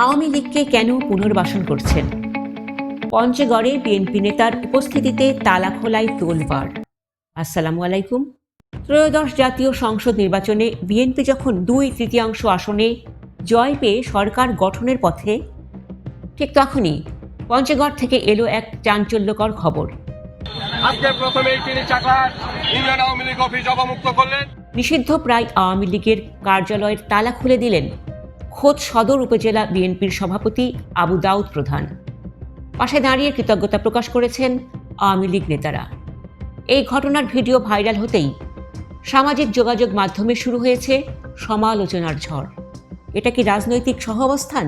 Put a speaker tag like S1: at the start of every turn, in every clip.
S1: আওয়ামী লীগকে কেন পুনর্বাসন করছেন? পঞ্চগড়ে বিএনপি নেতার উপস্থিতিতে তালাখোলায় তোলপাড়। আসসালামু আলাইকুম। ত্রয়োদশ জাতীয় সংসদ নির্বাচনে বিএনপি যখন 2/3 আসনে জয় পেয়ে সরকার গঠনের পথে, ঠিক তখনই পঞ্চগড় থেকে এলো এক চাঞ্চল্যকর খবর।
S2: আজকে প্রথমেই তিনি চাকলাহাট ইউনিয়ন আওয়ামী লীগ অফিস অবমুক্ত করলেন।
S1: নিষিদ্ধ প্রায় আওয়ামী লীগের কার্যালয়ের তালা খুলে দিলেন খোদ সদর উপজেলা বিএনপির সভাপতি আবু দাউদ প্রধান। পাশে দাঁড়িয়ে কৃতজ্ঞতা প্রকাশ করেছেন আওয়ামী লীগ নেতারা। এই ঘটনার ভিডিও ভাইরাল হতেই সামাজিক যোগাযোগ মাধ্যমে শুরু হয়েছে সমালোচনার ঝড়। এটা কি রাজনৈতিক সহাবস্থান,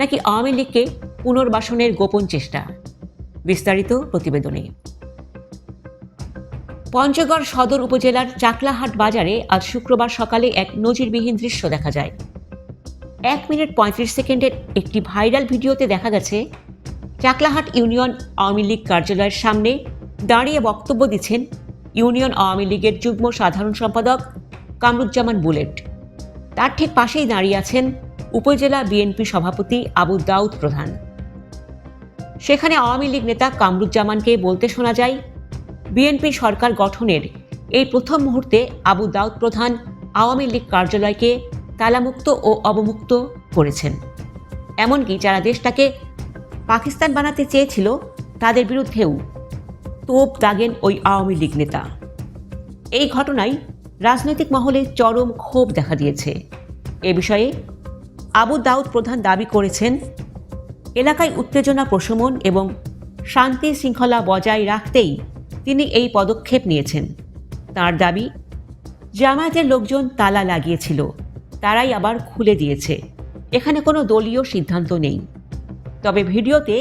S1: নাকি আওয়ামী লীগকে পুনর্বাসনের গোপন চেষ্টা? বিস্তারিত প্রতিবেদনে। পঞ্চগড় সদর উপজেলার চাকলাহাট বাজারে আজ শুক্রবার সকালে এক নজিরবিহীন দৃশ্য দেখা যায়। 1 মিনিট 35 সেকেন্ডের একটি ভাইরাল ভিডিওতে দেখা গেছে চাকলাহাট ইউনিয়ন আওয়ামী লীগ কার্যালয়ের সামনে দাঁড়িয়ে বক্তব্য দিচ্ছেন ইউনিয়ন আওয়ামী লীগের যুগ্ম সাধারণ সম্পাদক কামরুজ্জামান বুলেট। তার ঠিক পাশেই দাঁড়িয়ে আছেন উপজেলা বিএনপি সভাপতি আবু দাউদ প্রধান। সেখানে আওয়ামী লীগ নেতা কামরুজ্জামানকে বলতে শোনা যায়, বিএনপি সরকার গঠনের এই প্রথম মুহূর্তে আবু দাউদ প্রধান আওয়ামী লীগ কার্যালয়কে তালামুক্ত ও অবমুক্ত করেছেন। এমনকি যারা দেশটাকে পাকিস্তান বানাতে চেয়েছিল তাদের বিরুদ্ধেও তোপ দাগেন ওই আওয়ামী লীগ নেতা। এই ঘটনায় রাজনৈতিক মহলে চরম ক্ষোভ দেখা দিয়েছে। এ বিষয়ে আবু দাউদ প্রধান দাবি করেছেন, এলাকায় উত্তেজনা প্রশমন এবং শান্তি শৃঙ্খলা বজায় রাখতেই তিনি এই পদক্ষেপ নিয়েছেন। তার দাবি, জামায়াতের লোকজন তালা লাগিয়েছিল, তারাই আবার খুলে দিয়েছে। এখানে কোনো দলীয় সিদ্ধান্ত নেই। তবে ভিডিওতে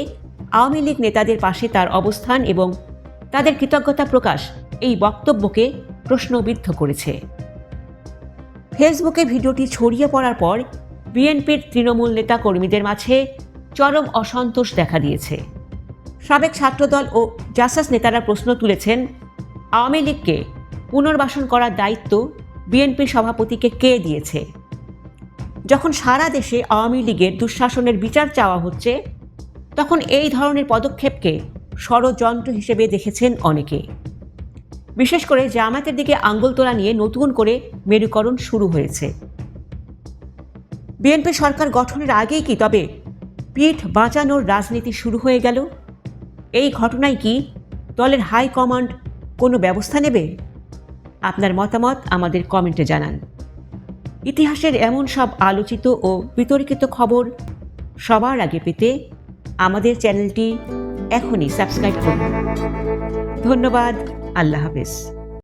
S1: আওয়ামী লীগ নেতাদের পাশে তার অবস্থান এবং তাদের কৃতজ্ঞতা প্রকাশ এই বক্তব্যকে প্রশ্নবিদ্ধ করেছে। ফেসবুকে ভিডিওটি ছড়িয়ে পড়ার পর বিএনপির তৃণমূল নেতা কর্মীদের মাঝে চরম অসন্তোষ দেখা দিয়েছে। সাবেক ছাত্রদল ও জাসাস নেতারা প্রশ্ন তুলেছেন, আওয়ামী লীগকে পুনর্বাসন করার দায়িত্ব বিএনপির সভাপতিকে কে দিয়েছে? যখন সারা দেশে আওয়ামী লীগের দুঃশাসনের বিচার চাওয়া হচ্ছে, তখন এই ধরনের পদক্ষেপকে ষড়যন্ত্র হিসেবে দেখেছেন অনেকে। বিশেষ করে জামায়াতের দিকে আঙ্গুল তোলা নিয়ে নতুন করে মেরুকরণ শুরু হয়েছে। বিএনপি সরকার গঠনের আগেই কি তবে পিঠ বাঁচানোর রাজনীতি শুরু হয়ে গেল? এই ঘটনায় কি দলের হাইকমান্ড কোনো ব্যবস্থা নেবে? আপনার মতামত আমাদের কমেন্টে জানান। ইতিহাসের এমন সব আলোচিত ও বিতর্কিত খবর সবার আগে পেতে আমাদের চ্যানেলটি এখনই সাবস্ক্রাইব করুন। ধন্যবাদ। আল্লাহ হাফেজ।